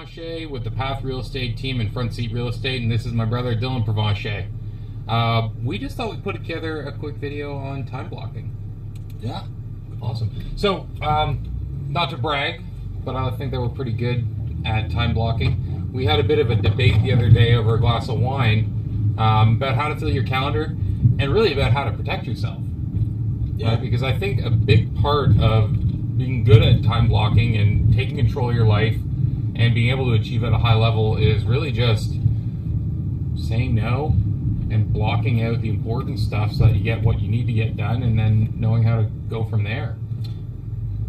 Provencher with the Path Real Estate team and Front Seat Real Estate, and this is my brother Dylan Provencher. We just thought we'd put together a quick video on time blocking. Yeah. Awesome. So, not to brag, but I think that we're pretty good at time blocking. We had a bit of a debate the other day over a glass of wine about how to fill your calendar and really about how to protect yourself. Yeah. Right? Because I think a big part of being good at time blocking and taking control of your life and being able to achieve at a high level is really just saying no and blocking out the important stuff so that you get what you need to get done, and then knowing how to go from there.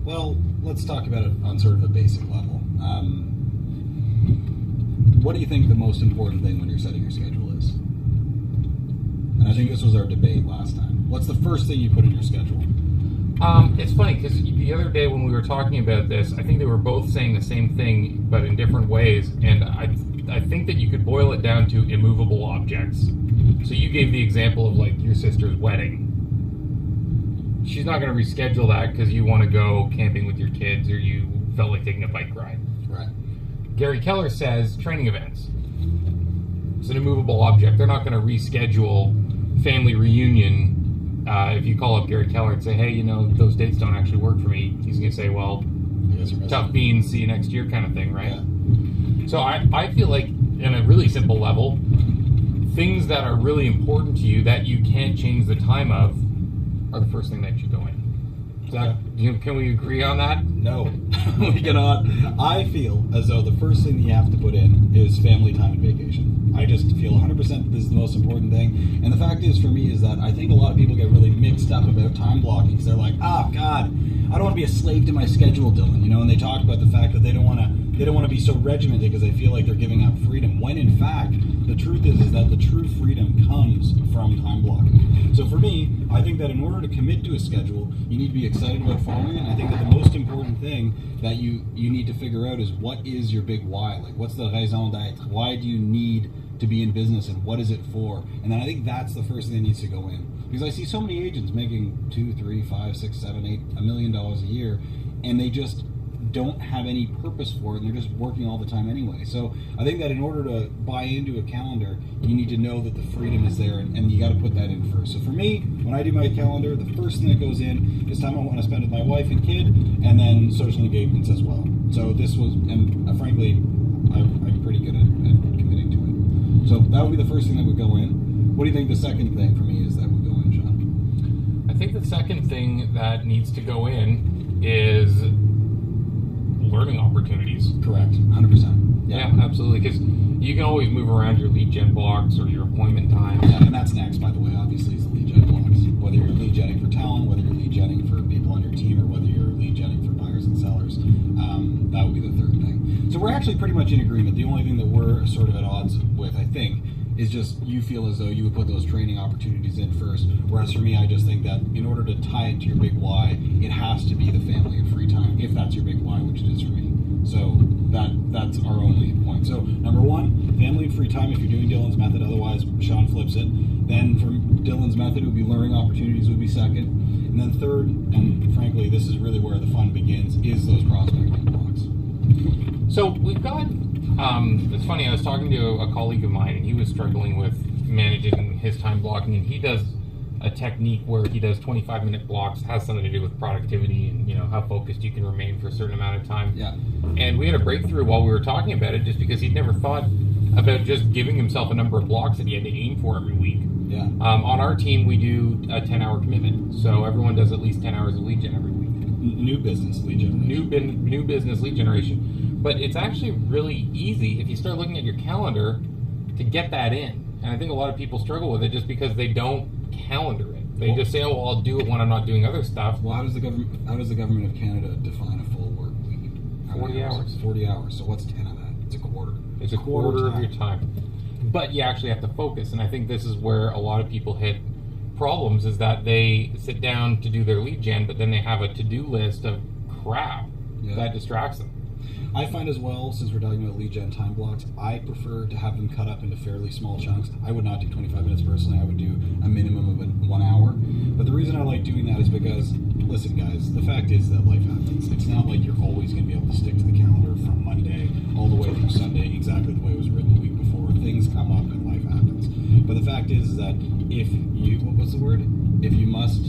Well, let's talk about it on sort of a basic level. What do you think the most important thing when you're setting your schedule is? And I think this was our debate last time. What's the first thing you put in your schedule? It's funny because the other day when we were talking about this, I think they were both saying the same thing, but in different ways. And I think that you could boil it down to immovable objects. So you gave the example of like your sister's wedding. She's not going to reschedule that because you want to go camping with your kids or you felt like taking a bike ride. Right. Gary Keller says training events. It's an immovable object. They're not going to reschedule family reunion. If you call up Gary Keller and say, hey, you know, those dates don't actually work for me, he's going to say, well, tough beans, see you next year kind of thing, right? Yeah. So I feel like, in a really simple level, things that are really important to you that you can't change the time of are the first thing that you go in. Can we agree on that? No, we cannot. I feel as though the first thing that you have to put in is family time and vacation. I just feel 100% that this is the most important thing. And the fact is, for me, is that I think a lot of people get really mixed up about time blocking because they're like, oh, God, I don't want to be a slave to my schedule, Dylan. You know, and they talk about the fact that they don't want to be so regimented because they feel like they're giving up freedom. When in fact, the truth is that the true freedom comes from time blocking. So for me, I think that in order to commit to a schedule, you need to be excited about following it. And I think that the most important thing that you need to figure out is what is your big why? Like, what's the raison d'être? Why do you need to be in business and what is it for? And then I think that's the first thing that needs to go in. Because I see so many agents making $2, $3, $5, $6, $7, $8, $1 million a year, and they just don't have any purpose for it, and they're just working all the time anyway. So I think that in order to buy into a calendar, you need to know that the freedom is there, and you got to put that in first. So for me, when I do my calendar, the first thing that goes in is time I want to spend with my wife and kid, and then social engagements as well. So this was, and frankly, I'm pretty good at committing to it. So that would be the first thing that would go in. What do you think the second thing for me is that would go in, Sean? I think the second thing that needs to go in is learning opportunities. Correct, 100%. Yeah, absolutely. Because you can always move around your lead gen blocks or your appointment times. Yeah, and that's next, by the way, obviously, is the lead gen blocks. Whether you're lead genning for talent, whether you're lead genning for people on your team, or whether you're lead genning for buyers and sellers, that would be the third thing. So we're actually pretty much in agreement. The only thing that we're sort of at odds with, I think, is just you feel as though you would put those training opportunities in first. Whereas for me, I just think that in order to tie it to your big why, it has to be the family and free time, if that's your big why, which it is for me. So that's our only point. So number one, family and free time if you're doing Dylan's method, otherwise Sean flips it. Then from Dylan's method, it would be learning opportunities would be second. And then third, and frankly, this is really where the fun begins, is those prospecting blocks. So we've got, it's funny, I was talking to a colleague of mine, and he was struggling with managing his time blocking, and he does a technique where he does 25-minute blocks, has something to do with productivity and, you know, how focused you can remain for a certain amount of time. Yeah. And we had a breakthrough while we were talking about it, just because he'd never thought about just giving himself a number of blocks that he had to aim for every week. Yeah. On our team, we do a 10-hour commitment, so everyone does at least 10 hours of lead gen every week. New business lead generation. New business lead generation. But it's actually really easy if you start looking at your calendar to get that in. And I think a lot of people struggle with it just because they don't calendar it. They just say, oh, well, I'll do it when I'm not doing other stuff. Well, how does the government of Canada define a full work week? 40 hours. 40 hours. So what's 10 of that? It's a quarter. It's a quarter of your time. But you actually have to focus. And I think this is where a lot of people hit problems, is that they sit down to do their lead gen, but then they have a to-do list of crap that distracts them. I find as well, since we're talking about lead gen time blocks, I prefer to have them cut up into fairly small chunks. I would not do 25 minutes personally. I would do a minimum of 1 hour. But the reason I like doing that is because, listen guys, the fact is that life happens. It's not like you're always going to be able to stick to the calendar from Monday all the way through fact is that if you, what's the word? If you must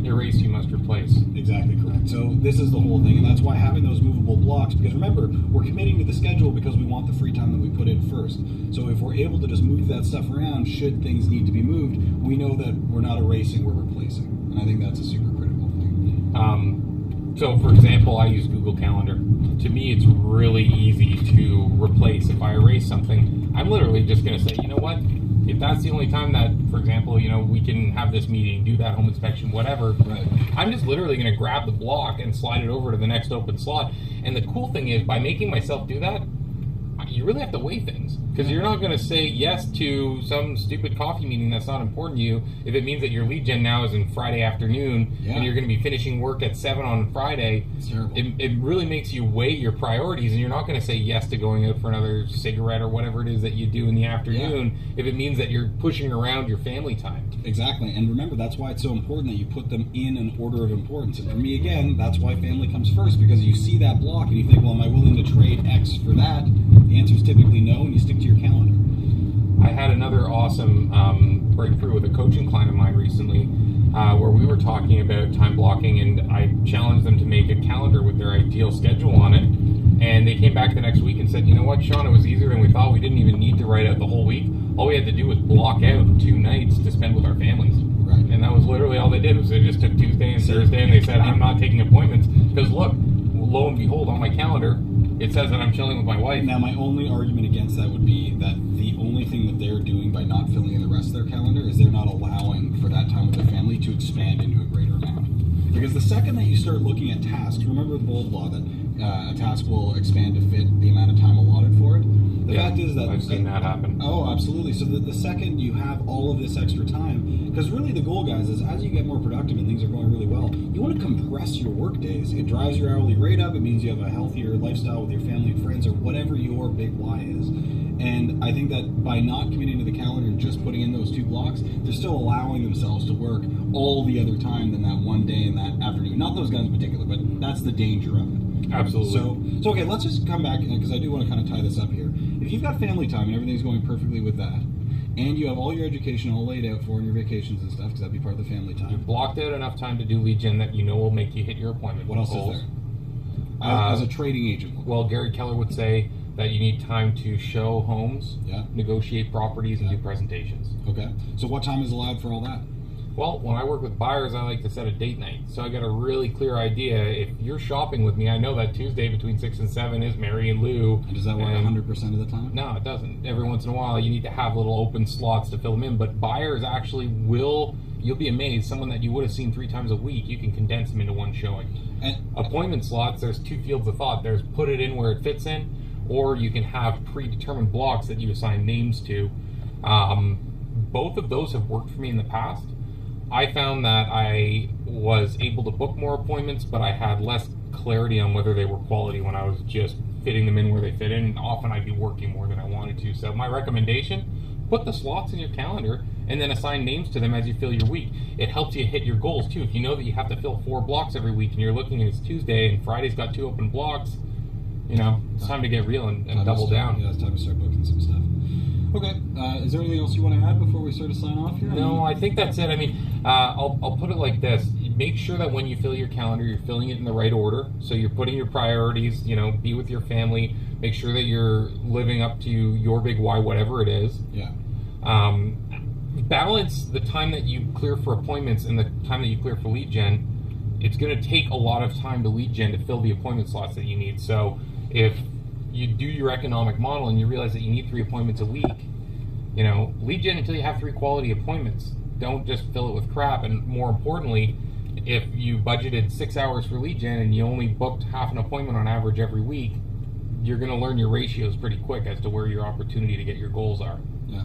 erase, you must replace. Exactly correct. So this is the whole thing, and that's why having those movable blocks, because remember, we're committing to the schedule because we want the free time that we put in first. So if we're able to just move that stuff around, should things need to be moved, we know that we're not erasing, we're replacing. And I think that's a super critical thing. So for example, I use Google Calendar. To me, it's really easy to replace. If I erase something, I'm literally just going to say, you know what? If that's the only time that, for example, we can have this meeting, do that home inspection, whatever, Right. I'm just literally going to grab the block and slide it over to the next open slot. And the cool thing is, by making myself do that, you really have to weigh things. Because you're not going to say yes to some stupid coffee meeting that's not important to you if it means that your lead gen now is in Friday afternoon and you're going to be finishing work at 7 on Friday. It's terrible. It really makes you weigh your priorities, and you're not going to say yes to going out for another cigarette or whatever it is that you do in the afternoon if it means that you're pushing around your family time. Exactly, and remember, that's why it's so important that you put them in an order of importance. And for me, again, that's why family comes first, because you see that block and you think, well, am I willing to trade X for that? The answer is typically no, and you stick to your calendar. I had another awesome breakthrough with a coaching client of mine recently where we were talking about time blocking, and I challenged them to make a calendar with their ideal schedule on it. And they came back the next week and said, you know what, Sean, it was easier than we thought. We didn't even need to write out the whole week. All we had to do was block out 2 nights to spend with our families. Right. And that was literally all they did. Was they just took Tuesday and Thursday, and they said, I'm not taking appointments. Because look, lo and behold, on my calendar, it says that I'm chilling with my wife. Now, my only argument against that would be that the only thing that they're doing by not filling in the rest of their calendar is they're not allowing for that time with their family to expand into a greater amount. Because the second that you start looking at tasks, remember the old law that a task will expand to fit the amount of time allotted for it? The fact is that I've seen that happen. Oh, absolutely. So the second you have all of this extra time, because really the goal, guys, is as you get more productive and things are going really well, you want to compress your work days. It drives your hourly rate up. It means you have a healthier lifestyle with your family and friends, or whatever your big why is. And I think that by not committing to the calendar and just putting in those 2 blocks, they're still allowing themselves to work all the other time than that one day and that afternoon. Not those guys in particular, but that's the danger of it. Absolutely. So okay, let's just come back, because I do want to kind of tie this up here. If you've got family time and everything's going perfectly with that, and you have all your education all laid out for and your vacations and stuff, because that'd be part of the family time. You've blocked out enough time to do lead gen that you know will make you hit your appointment. What else goals. is there? As a trading agent. Well, Gary Keller would say that you need time to show homes, negotiate properties, and do presentations. Okay. So what time is allowed for all that? Well, when I work with buyers, I like to set a date night. So I got a really clear idea. If you're shopping with me, I know that Tuesday between 6 and 7 is Mary and Lou. And does that work 100% of the time? No, it doesn't. Every once in a while, you need to have little open slots to fill them in. But buyers actually will, you'll be amazed, someone that you would have seen 3 times a week, you can condense them into one showing. And appointment slots, there's 2 fields of thought. There's put it in where it fits in, or you can have predetermined blocks that you assign names to. Both of those have worked for me in the past. I found that I was able to book more appointments, but I had less clarity on whether they were quality when I was just fitting them in where they fit in. And often I'd be working more than I wanted to. So my recommendation, put the slots in your calendar and then assign names to them as you fill your week. It helps you hit your goals too. If you know that you have to fill 4 blocks every week and you're looking at it's Tuesday and Friday's got 2 open blocks, it's time to get real and double down. Yeah, it's time to start booking some stuff. Okay, is there anything else you want to add before we sort of sign off here? No, I think that's it. I mean, I'll put it like this. Make sure that when you fill your calendar, you're filling it in the right order. So you're putting your priorities, be with your family. Make sure that you're living up to your big why, whatever it is. Yeah. Balance the time that you clear for appointments and the time that you clear for lead gen. It's going to take a lot of time to lead gen to fill the appointment slots that you need. So if you do your economic model and you realize that you need 3 appointments a week, lead gen until you have 3 quality appointments. Don't just fill it with crap. And more importantly, if you budgeted 6 hours for lead gen and you only booked half an appointment on average every week, you're going to learn your ratios pretty quick as to where your opportunity to get your goals are. Yeah.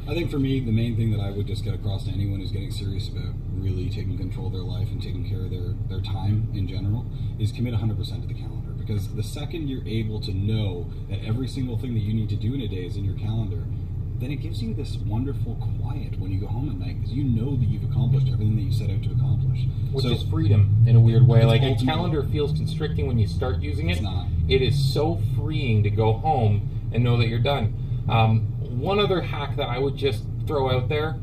I think for me, the main thing that I would just get across to anyone who's getting serious about really taking control of their life and taking care of their time in general is commit 100% to the calendar. Because the second you're able to know that every single thing that you need to do in a day is in your calendar, then it gives you this wonderful quiet when you go home at night, because you know that you've accomplished everything that you set out to accomplish. Which is freedom in a weird way. Like a ultimately, calendar feels constricting when you start using it. It's not. It is so freeing to go home and know that you're done. One other hack that I would just throw out there.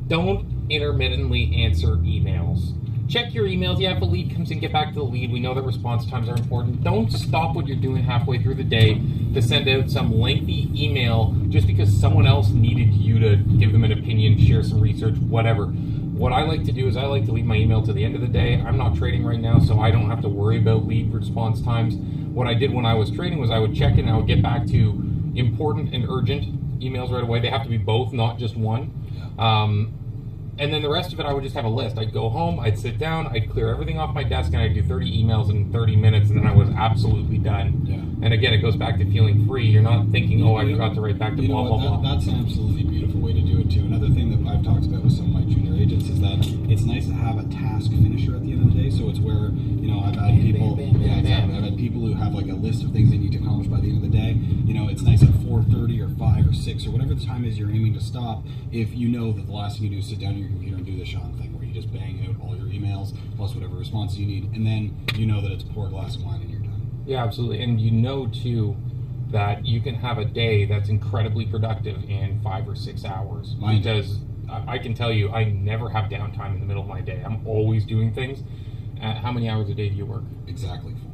Don't intermittently answer emails. Check your emails. Yeah, if a lead comes in, get back to the lead. We know that response times are important. Don't stop what you're doing halfway through the day to send out some lengthy email just because someone else needed you to give them an opinion, share some research, whatever. What I like to do is I like to leave my email to the end of the day. I'm not trading right now, so I don't have to worry about lead response times. What I did when I was trading was I would check in and I would get back to important and urgent emails right away. They have to be both, not just one. And then the rest of it, I would just have a list. I'd go home, I'd sit down, I'd clear everything off my desk, and I'd do 30 emails in 30 minutes, and then I was absolutely done. Yeah. And again, it goes back to feeling free. You're not thinking, oh, I forgot to write back to blah, blah, blah. That's an absolutely beautiful way to do it, too. Another thing that I've talked about with some of my junior agents is that it's nice to have a task finisher at the end of the day. So it's where, I've had people, exactly. I've had people who have like a list of things they need to accomplish by the end of the day. It's nice at 4:30 or 5 or 6 or whatever the time is you're aiming to stop. If you know that the last thing you do is sit down on your computer and do the Sean thing where you just bang out all your emails plus whatever response you need, and then you know that it's pour a glass of wine and you're done. Yeah, absolutely. And you know too that you can have a day that's incredibly productive in 5 or 6 hours. Because I can tell you, I never have downtime in the middle of my day. I'm always doing things. How many hours a day do you work? Exactly 4.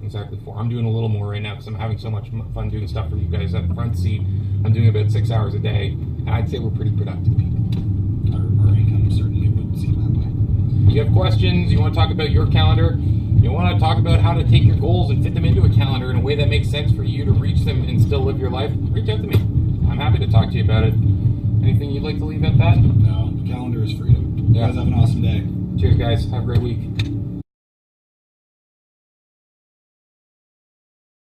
Exactly 4. I'm doing a little more right now because I'm having so much fun doing stuff for you guys at the front seat. I'm doing about 6 hours a day, and I'd say we're pretty productive people. Our income certainly would seem that way. You have questions, you want to talk about your calendar, you want to talk about how to take your goals and fit them into a calendar in a way that makes sense for you to reach them and still live your life, reach out to me. I'm happy to talk to you about it. Anything you'd like to leave at that? No, the calendar is freedom. You guys have an awesome day. Cheers, guys. Have a great week.